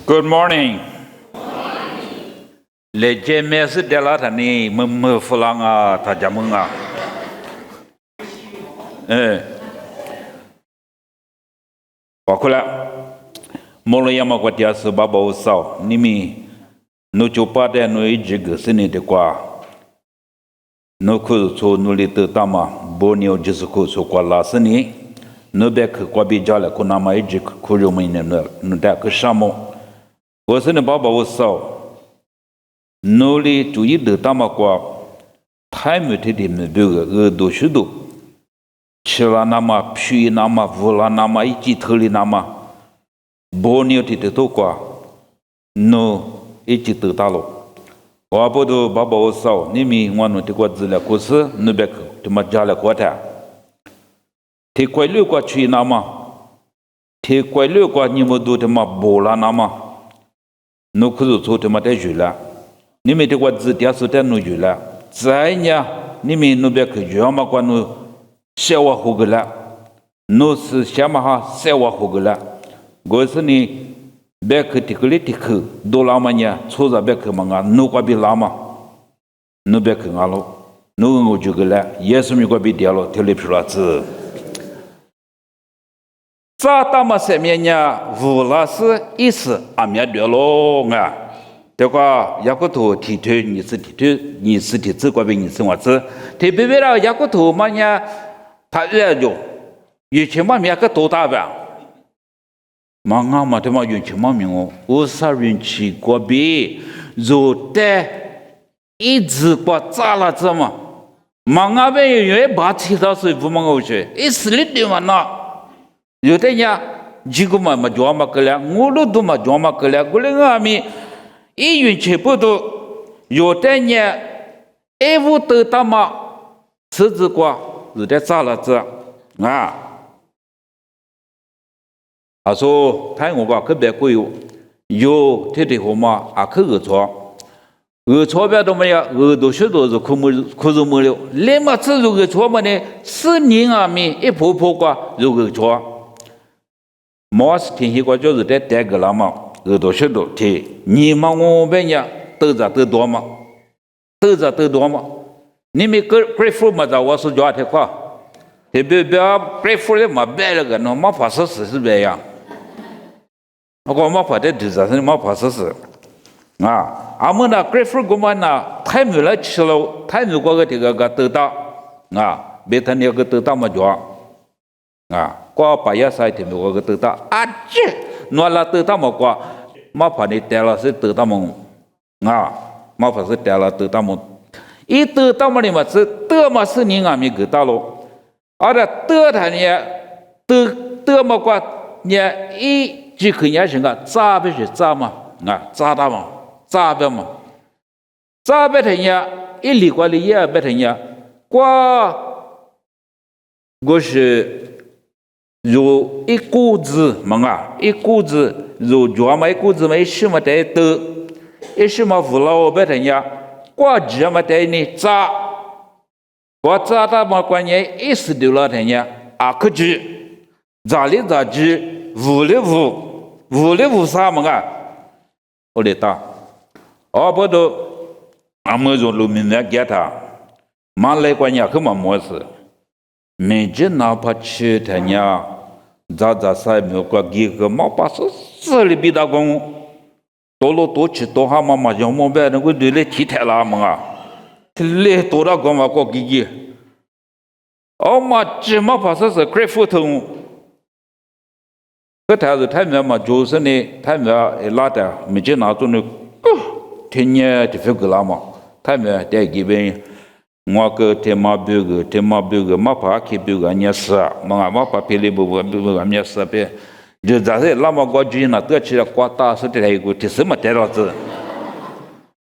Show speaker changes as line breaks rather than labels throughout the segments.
Good morning. Leje mes dela thani fulanga thajamunga. Wakula moloyama kwatia sababa usao nimi no chopade no ijig sini de kwa no ku so no lite tama bonio jisuku so kwa lasani no bek kwa bijala kuna ma ijig kuru mine no da kshamo wasene baba usao no li tu yid tama kwa time tidi me buga do shudu chila nama pshi nama vula nama ichi thuli nama bonio tite to kwa no ichi te talo wabodo baba osao nimi wanu te kwa zile kusa nubek te majala kwa ta te kwa lu kwa chui nama te kwa lu kwa nimodo te ma bola nama no kuzo to te mate jula nimi te kwa zitia so te no jula zainya nimi nubek joma kwa no shewa hugula no se shamaha sewa hugula gosani bek tikli tik dolamanya choza bek manga no kwa bilama no bek ngalo no ngujugala yesu mi kwa bidialo telepratz za tama semenya vulas is amya delo nga te kwa yakoto tite ni siti zi kwa bi ni swa zi te bebera yakoto manya ta ye jo yi chema mi ka to ta ba manga matema yun chima mingo usa yun chi kwa bi zo te izi kwa zala zama manga be yun ba chi da su bu manga uche islit de mana yo te nya jiguma ma jwa ma kala ngulu du ma jwa ma kala gule ngami i yun chi bu do yo te nya e vu te ta ma ci zi kwa zi de zala zha啊。啊，说台湾个特别贵哟，有天天好嘛，啊，去鹅错别都没有，鹅都许多是苦肉没了，连嘛吃肉鹅错嘛呢，4年啊咪一婆婆个肉鹅错，毛是天气个就是在带个了嘛，鹅都许多天，你嘛我们呀得着得多嘛，得着得多嘛，你们grapefruit嘛，我是叫他夸，特别grapefruit嘛白了个，那嘛发生是白呀。我嘛发的就是嘛发生是啊，俺们那 grapefruit 我们那太没了吃了，太没过个这个得到啊，别他那个得到嘛叫啊，过把野菜天没过个得到啊，这那了得到嘛过，嘛发的带了是得到嘛啊，嘛发是带了得到嘛，一得到嘛的嘛是得嘛是你俺们得到了，而且得他呢得嘛过呢一。就可以是个扎别是扎嘛，啊扎大嘛，扎别嘛，扎别人家一里过里也别人家，我是有一股子嘛啊，一股子有抓嘛一股子嘛一什么带的，一什么扶老别人家，我只嘛带你扎，我扎大嘛关键一时丢了人家啊可知，咋里咋知。五里五啥么个？我来打，不都俺们用农民来给他，马来关呀，可么模式？每天哪怕吃他呀，咋啥没有个几个毛把死里比他讲，多吃多哈嘛，要么别那个对来提太了么啊？来多了讲嘛个几个，嘛这么把是 grapefruit 通。个台子台面嘛，就是呢，台面拉的，没见哪种的，天天就这个啦嘛，台面在这边，我个天马标个，马爬去标个伢是啊，马爬皮里不伢是呗，就咱这那么个军那得起来刮大是这一个，这什么带了子？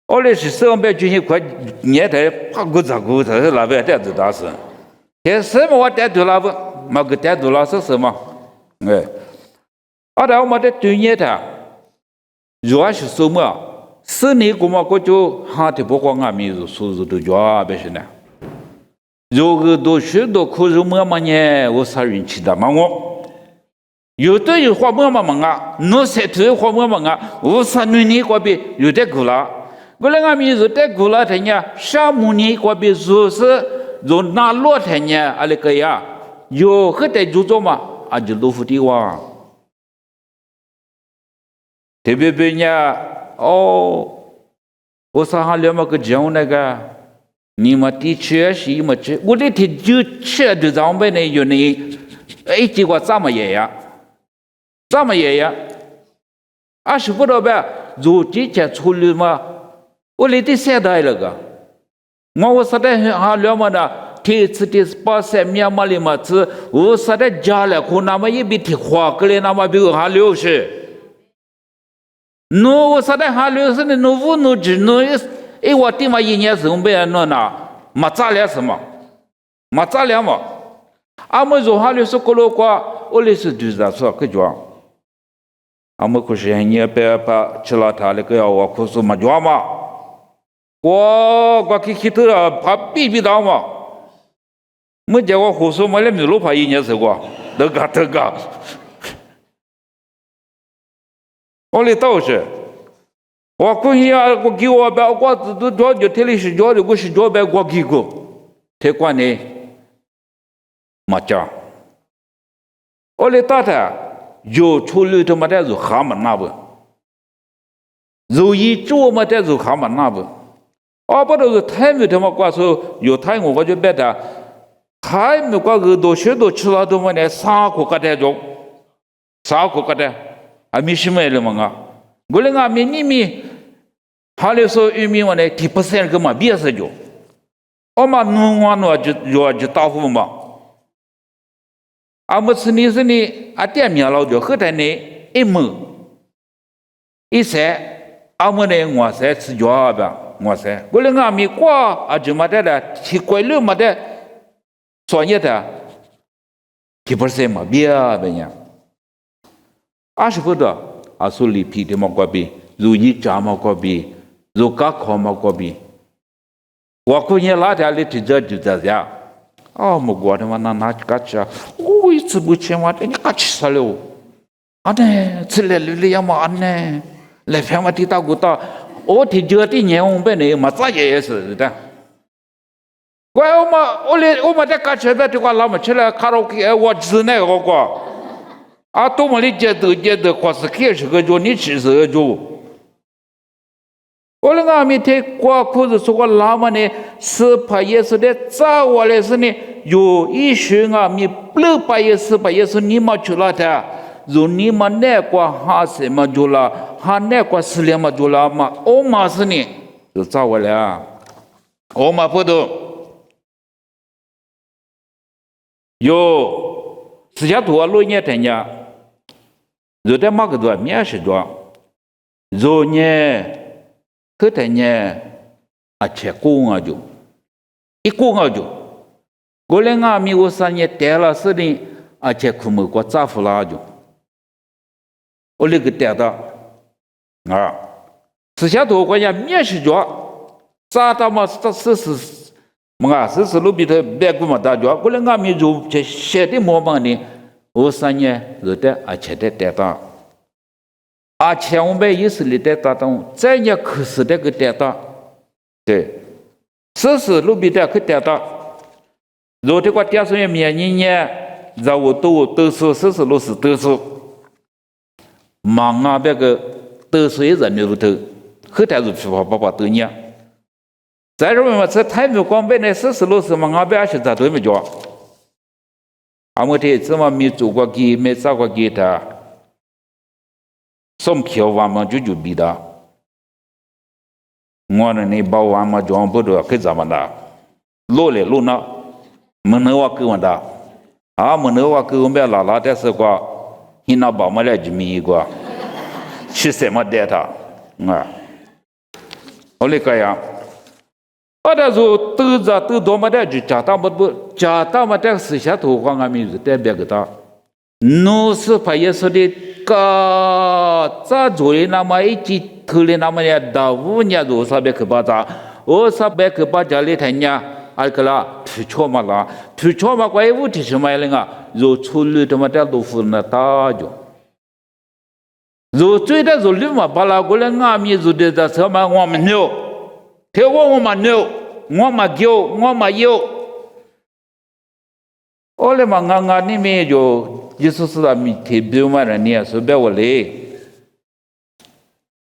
后来是上边军一块伢台怕个咋个，他是那边带子大是，这什么我带多了不？嘛个带多了是什么？哎。ada umat dunia ta jua shi semua seni kuma ko jo ha te pokok ngami su do jua be shina jo ge do shi do ko ju ma ma nye wo sa yin chi da ma ngo 有的有花么啊，侬才头花么啊，无啥女人过比有的苦了。我那个米有的苦了，他呢，啥母女过比就是拿落他呢，阿里个呀，有很多就做嘛，啊就老虎的哇。特别别呢，哦，我啥哈了嘛个讲那个，你们的确是么子，我的天就吃的上边呢有呢，哎，结果怎么也呀？怎么也呀？啊，是不知道呗？如今才处理嘛，我来的现代了个，我实在哈了嘛的，天次的把三面嘛里嘛子，我实在家了，可那么一笔提花个嘞，那么比我哈了是。侬我实在哈了是呢，侬无侬只侬一我地嘛一年生呗，侬那没咋了什么，没咋了嘛。阿么做哈了是过了过，我来是就是说个叫。阿么可是你别把吃了他那个要我可是没做嘛，我去头了怕逼到嘛，没结果可是没来米路怕一年是过，得个，我来倒是，我估计啊，我给我别我都就天里是叫的，我是叫别我给过，太关呢，没讲，我来打他。有处理他妈的就哈么那不，有一做嘛的就哈么那不，啊不都是太没他妈挂说有太我就别的，太没挂个多学都吃了都么的3个个的种，3个个的，还没什么了嘛啊，我那个你们，还来说玉米我呢10%个嘛别是就，我嘛弄完了就打呼嘛。阿么是你阿点面老就后头呢一亩一塞，阿么呢我塞吃脚吧，我塞，我那个米瓜啊就么的了，去规律么的，专业的10%嘛别呗呀，20%的阿说里皮的么过比，如一家么过比，如家考么过比，我估计拉家里提着就这样。哦，莫过的嘛，那个吃啊，我一次不吃嘛，你个吃啥了？啊呢，吃了要嘛啊呢，来片嘛地大股大，我提这的年我们呢嘛咋也是的。怪我们在干吃的这个老么吃了卡拉 OK， 我吃那个过，啊，多么的觉得，或是开始个做你吃什个做。我那个每天过可是说个老么呢，是怕也是的，早我来是呢，有一些啊，你不怕也是怕也是你们去了的，如你们那个哈什么做了，哈那个是什么做了嘛，我嘛是呢，就早我了，我嘛不懂，有私下多罗年天呀，有的嘛个多面是多，有呢。可他呢，啊，切工啊就，一工啊就，过来俺们我3年带了是的，啊，切苦么过咋付了就，我那个带的，啊，私下头关键面试着，咋他妈是，么是路边头别个么大着，过来俺们就切写的么么的，我3年是的啊切的带的。啊，千万别意思里带打动，再也可是那个带打，对，是路边的去带打，如果个电视上面呢，让我都是路是都是，忙啊那个都是人的不头，后台是批发爸都呢，再说嘛，这太没光白呢，是路是忙啊别是咋都没叫，俺们这怎么没做过给，没找过给他。some kill one ma juju bida. One ne ba one ma John Buddha Kizamanda. Lole Luna Manoa Kuanda. Ah, Manoa Kumbella la desagua. Hina ba malaj mi gua. She said my data. Olikaya. Odazo Tuza to Domadaji Chata, but Chata Mataxi Shato Wangami, the Debegata. No super yesterday. 个这做的那么一起头的那么呀，到5年多300克巴扎，200克巴家里头呢，阿个啦皮错嘛啦，皮错嘛怪物体什么样啊？如处理他妈的都付那大就，如最的如你嘛把那过来俺们如的在什么我们牛，听我们牛，我们牛，我们有，我嘞嘛俺里面就就是咱们特别嘛人呢，随便我来，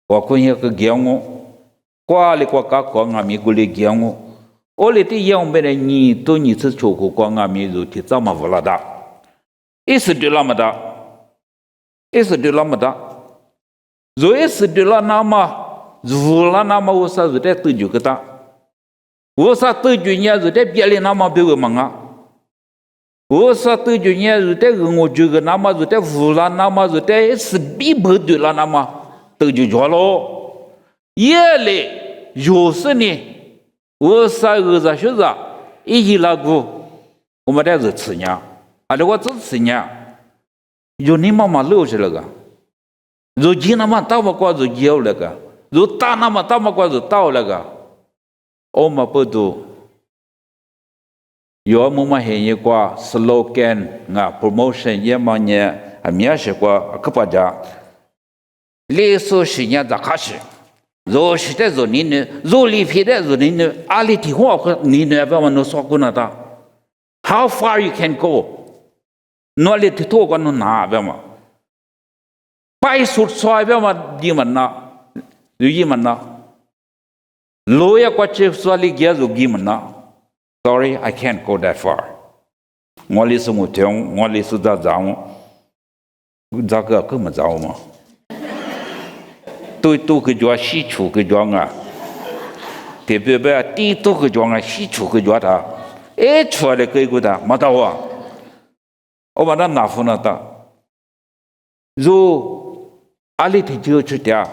我可以个讲我，qua里qua cá qua ngà mi gule giang o le ti yang bene ni to ni tsu choku qua ngà mi zu ti tsama vla da is de la mada is de la mada zo is de la nama vla nama usa zu de tu ju kata usa tu ju nya zu de biale nama be we manga usa tu ju nya zu de ngo ju ga nama zu de vla nama zu de is bi bo de la nama tu ju jo lo夜里有时呢，我2个小时一那个，我们这是吃呢，啊，这个只吃呢，有你妈妈留下来个，如今那么大么瓜子要那个，如大那么大么瓜子到那个，我们不都有么么很一个 slogan 啊 promotion 也么呢，啊，面是个可不家，历史10年咋开始？若是在做你呢，若离皮的做你呢，阿里提话和你呢，不要弄说过那的。How far you can go？ 哪里提多个弄哪不要嘛？白说说不要嘛，你们呐，你们呐，路也过去说你家就你们呐。Sorry, I can't go that far。我里是我听，我里是在找我，这个根本找嘛。都个叫西楚个叫啊，特别别地都个叫啊，西楚个叫他，哎出来个个的，没到啊，我把那拿回来的，如阿里提就去的，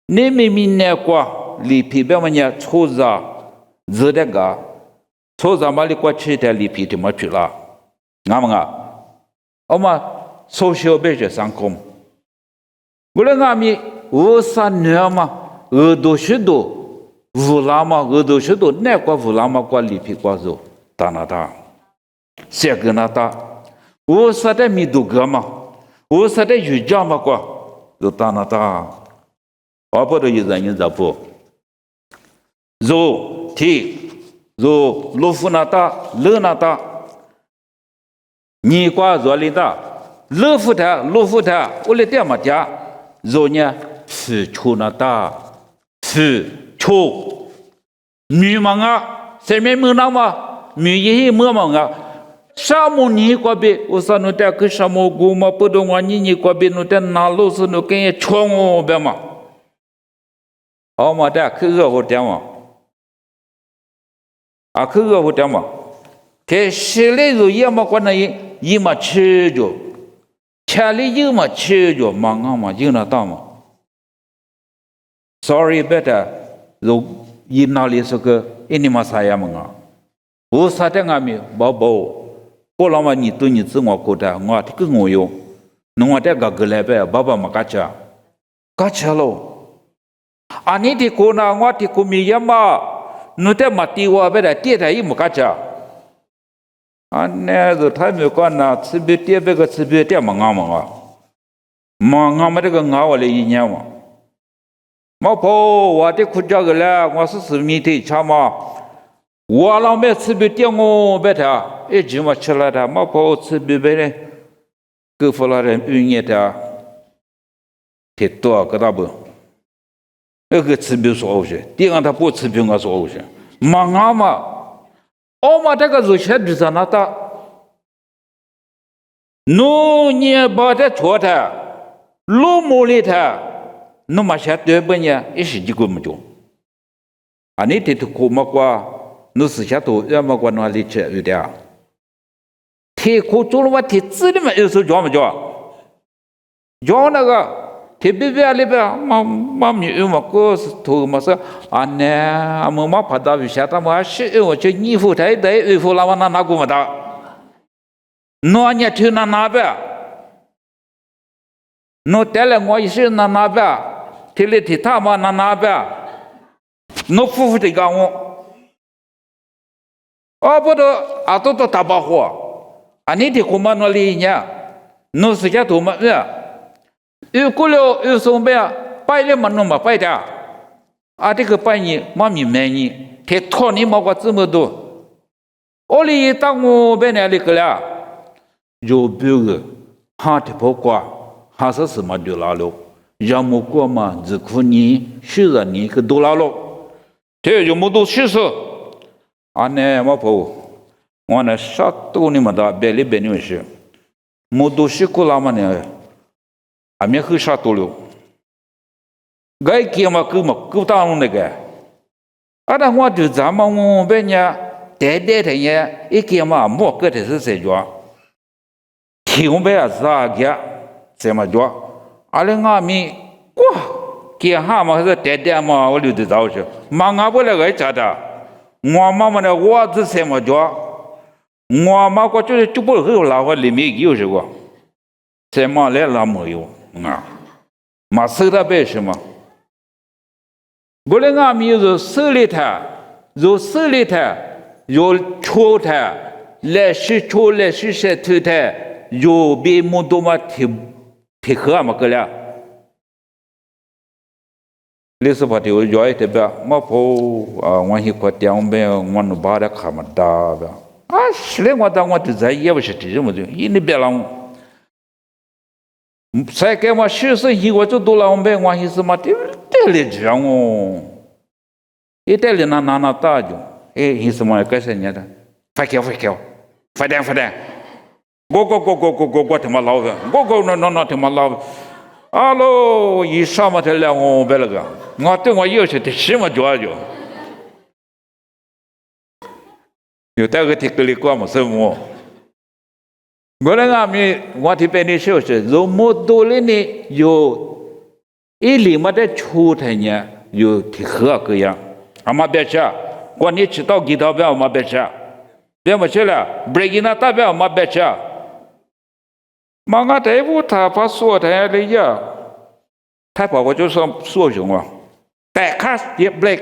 你明明那个里皮别么呢，抽着热的个，抽着嘛里过去的里皮的么去了，啱唔啱？我们social base 上工，我来俺们。我三年嘛，多许多，乌拉嘛，多许多，那个乌拉嘛，过里皮过走，大那大，谁个那大？我啥的米都个嘛，我啥的瑜伽嘛过，就大那大，我不都一人不，肉体，肉罗夫那大，勒那大，你过做里大，罗夫他，我来点嘛家，肉呢？是出那大，是出女嘛啊，前面没那么女也没嘛啊，沙漠你过边，我说那点个沙漠古嘛，不懂啊，你过边那点哪路是那跟人闯我边嘛，好嘛的，去个我点嘛，啊去个我点嘛，给谁来就也嘛管那也嘛吃着，家里也嘛吃着，嘛啊嘛就那大嘛。Sorry, better. Zo inali suka ini masaya menga. Usa tengah mi babo. Pola ma ni tu ni zengwa kota ngwa ti ngoyo. Nungwa te gagele be baba makacha. Kacha lo. Ani ti kona ngwa ti kumi yama. Nu te mati wa be da tie ta i makacha. Ane zo thai mi ko na tsibi tie be ga tsibi tie menga menga. Menga ma de ga nga wa le yi nya wa. 毛婆，我的苦家个嘞，我是米的吃嘛，我老妹吃不点我白他，一句嘛吃了的，毛婆吃不白嘞，给付了人半夜的，太多个大不，那个吃不少些，第二他不吃不我少些，忙啊嘛，我嘛这个是吃的是那的，农业把这错的，路木里的。 no masya de banya isi jigo mjo ani te ko makwa no sya to ya makwa no ali che udia te ko zolo wa te zi de ma yosu jo ma jo jo na ga te be be ali ba ma mi yu ma ko to ma sa ane ma ma pa da wi sha ta ma shi wo che ni fu tai dai yu fu la wa na na gu ma da no anya tu na na ba no tele ngo yi shi na na ba 提了提他嘛那边，我夫妇的讲我，不得啊，都打包货，啊，你的恐怕那里呢，弄时间多嘛呀？有过了有什么呀？拜了嘛弄嘛拜的，啊，这个拜你妈咪买你，他托你毛个这么多，我里当我拜那里个了，有别个，哈的不挂，哈是什么就拉了，要么过嘛，只可你许着你个多拉了，这有么多许是。Ane mapo, wana satu ni mada beli beni weshe. Mudu shikula mane, amya ku satu lu. Gai kia ma ku ta lu nega. Ada ngwa du zama ngu benya, dede tenya, ikia ma mo ke te se jua. Tiung be za gya, se ma jua. Ale nga mi, kwa, kia ha ma se dede ma wali du zao she. Ma nga bo le gai chada. 我妈妈呢？我只什么叫？我妈过就是就不会拉我里面有什么？什么来拉没有啊？马手的白什么？不然俺们有手里头，有手里头，有抽头，来是抽来是晒头头，有比木多嘛提喝嘛个了。历史话题我讲一点吧，我我去过点我们我那把的看么大吧，啊，是嘞，我就在也不是这么的，一那别让，才给我学生去我就多了我们我去什么的，这里这样哦，一代里那大就，哎，什么干什么的，快点，我他妈老的，我那他妈老的。阿喽，一上嘛才两我白了个，我对我有些的什么主要就，有那个提个里过么什么？我那个咪我提别的说是，如果多了呢，有一里嘛的出台呢，有提喝个样，阿妈别吃，我你吃到几道不要嘛别吃，别么吃了，break 那大不要嘛别吃。Manga taibu ta pa so ta le ya. Ta pa ko jo so jong wa. Ta ka ye black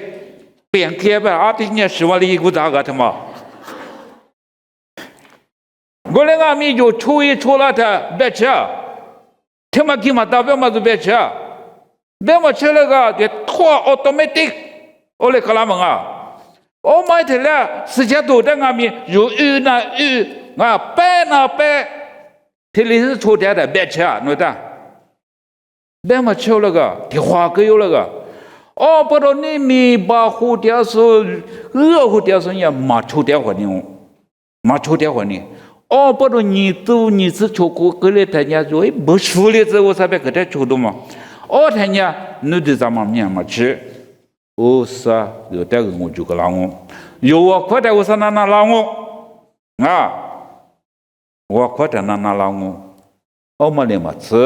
变开吧，阿弟呢是我的一股大个他妈。我那个米就抽了他别吃，他妈给嘛大表嘛就别吃，别么吃那个的拖 automatic， 我来克拉蒙啊，我买的了，时间多的阿米有啊掰。这里是抽点的，别吃，喏的，别么吃那个，提花个有那个，不知你米把胡点是胡点是也没抽点活呢，不知你是抽过个来他家说，不熟的这我才别给他抽的嘛，他家你的咱们面嘛吃，啥有这个我就个拉我，有我快点我说那拉我啊。我快点拿拉我们连嘛吃，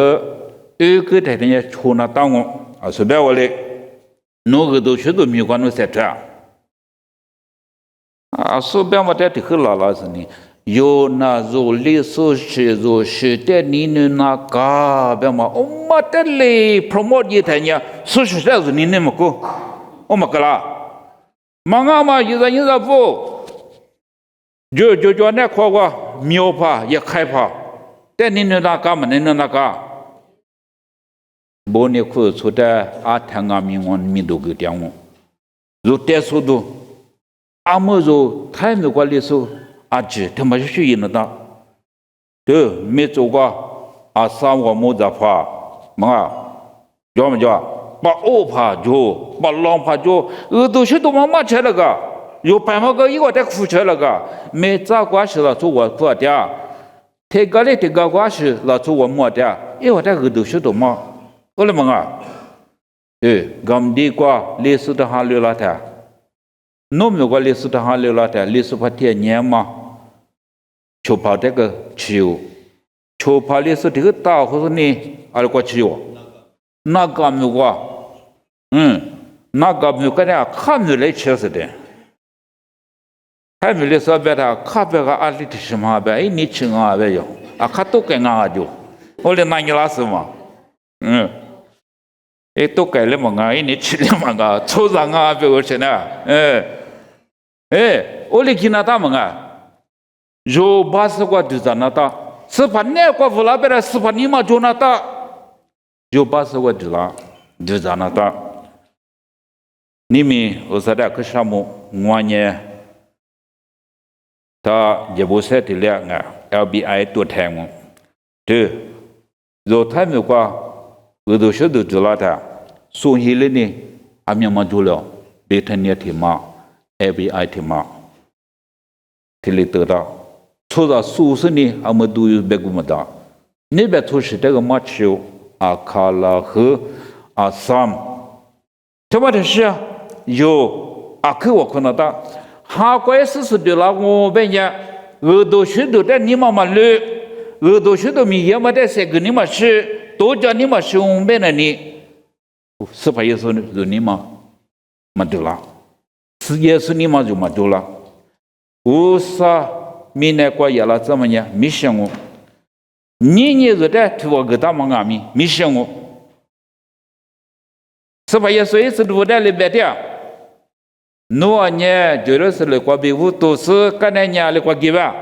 有个台人家抽那当我，随便我嘞，那个都学都没关那塞车，随便我这的很老实呢，有那做历史做时代你那个别嘛，我们这里 promote 一台呢，数学是你那么个，我们个啦，嘛一个不。就那块个苗怕也开怕，但你那干嘛？你那个，不你可出的阿汤阿米我米都给点我，如带速度，阿么就太没管理数，阿姐他妈是赢了的，对，没做过阿三我没在怕，嘛，叫么叫？把欧怕就，把狼怕就，都是都妈吃那个。有办法个一个在苦吃那个，没找关系了做我苦的，这个关系了做我没的，因为这个都是多嘛，我来问啊，俺的个历史的行流了的，农民个历史的行流了的，历史发展年嘛，就怕这个球，就怕历史这个大或者呢，阿个球，那个没个，那个没个呢，看没来吃似的。还没来说别的，看别个阿里的什么别，你吃啊别有，看都该啊就，我来拿你拉什么，都该了嘛啊，你吃了嘛啊，抽上啊别我吃呢，我哩见那他们啊，有巴斯过就在那打，是怕那过不拉别的，是怕你妈就那打，有巴斯过就啦，就在那打。你们我说的可什么？我呢，他也不是的了啊 ，LBI ตัวแทน对，若他们过，我都晓得就那他，所以了呢，阿弥嘛做了，别他呢天嘛 ，LBI 天嘛，天里得到，除了苏是呢，阿么都有别个么的，那边出是这个马丘阿卡拉和阿萨姆，他妈的是有阿克我看到，哈怪是的啦，我别人我都晓得的，你妈妈了。我都晓得米也没得谁跟你们是，都叫你们是我们那里，是怕耶稣就你们没得了，是耶稣你们就没得了。我说米那个也了怎么样？没想我，你是的，替我给他们阿米，没想我，是怕耶稣也是都在里边的。诺呢，就是那个比喻都是跟人家那个给吧。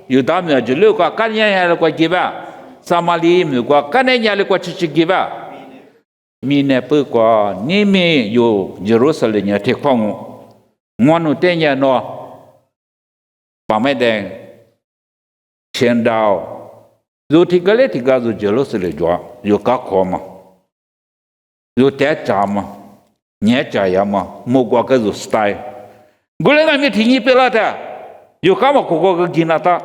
有他们就六个，干人家那个几吧，撒玛利亚个干人家那个几几吧，米呢不过你们有耶路撒冷的地方，我们这样呢，把麦的签到，有这个嘞，这个就耶路撒冷做，有搞好嘛，有带家嘛，你家呀嘛，莫过个就 style， 我那个没听你别了的，有干嘛个给那他。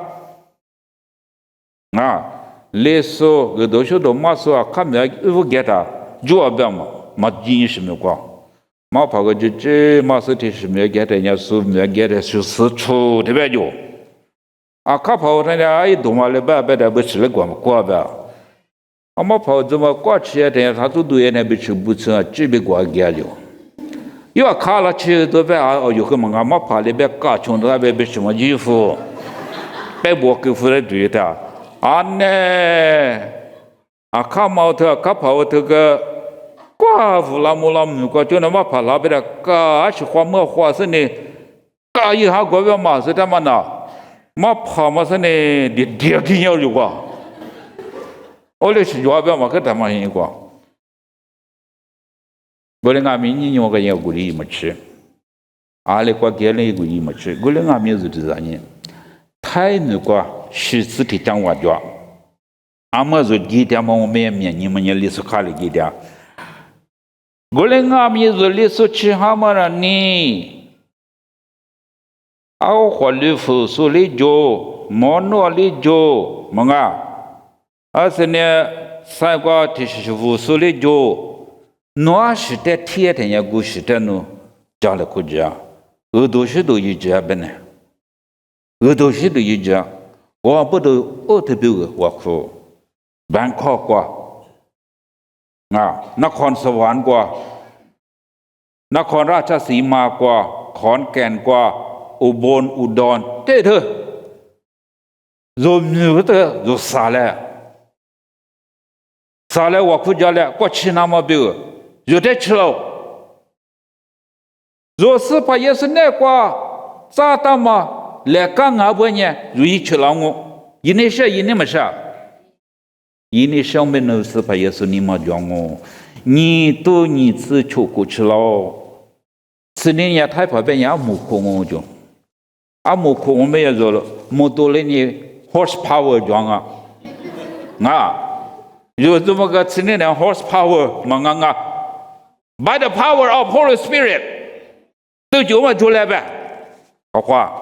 啊，类似个都晓得马说啊，看没有给他主要表嘛，马经什么光，马跑个就这马是的是没给他，人家说没给他是四处特别多，啊，看跑人家哎动嘛了吧，别的不吃了光过吧，啊马跑怎么过去啊？人家他都对那边去不吃啊，这边过给了，要看了去都别啊，有个么啊，马跑那边搞穷的那边别什么衣服，别我给付的对的。aneh akha mau tha ka phao tha ka kwa vula mula mu ko cho na ma pha la be da ka chi khwa ma khwa se ne ka yi ha go be ma se ta ma na ma pha ma se ne de de ki nya lu kwa o le chi yo be ma ka ta ma yin kwa go le nga mi ni nyo ga ye gu li ma chi a le kwa ge le gu yi ma chi go le nga mi zu de za ni tai ne kwa是自己讲话的，阿么就几点嘛？我们面你们也历史看了几点？我们阿们就历史吃哈么了呢？奥华里夫苏里jo，莫诺里jo，么啊？而且呢，三个提示夫苏里jo，那是在天天也故事的呢，讲了国家，俄都是都一家本呢，俄都是都一家。我不都奥特别个我哭，Bangkok 过，啊，นครสวรรค์过，นครราชสีมากว่าขอนแก่นกว่าอุบลอุดรเท่เถอะโยมอยู่เถอะโยสา了我哭家了，过去那么别个，有的吃了，若是把也是那个咋的嘛？来干阿伯呢？如意吃了我，一年是一年没啥，一年上面那是把也是你妈讲我，你都你自求过去了，此年也太怕别人木空我讲，啊木空我们也做了，木多了你 horsepower 讲啊，有这么个此年的 horsepower 嘛by the power of Holy Spirit，都就么出来呗，好话。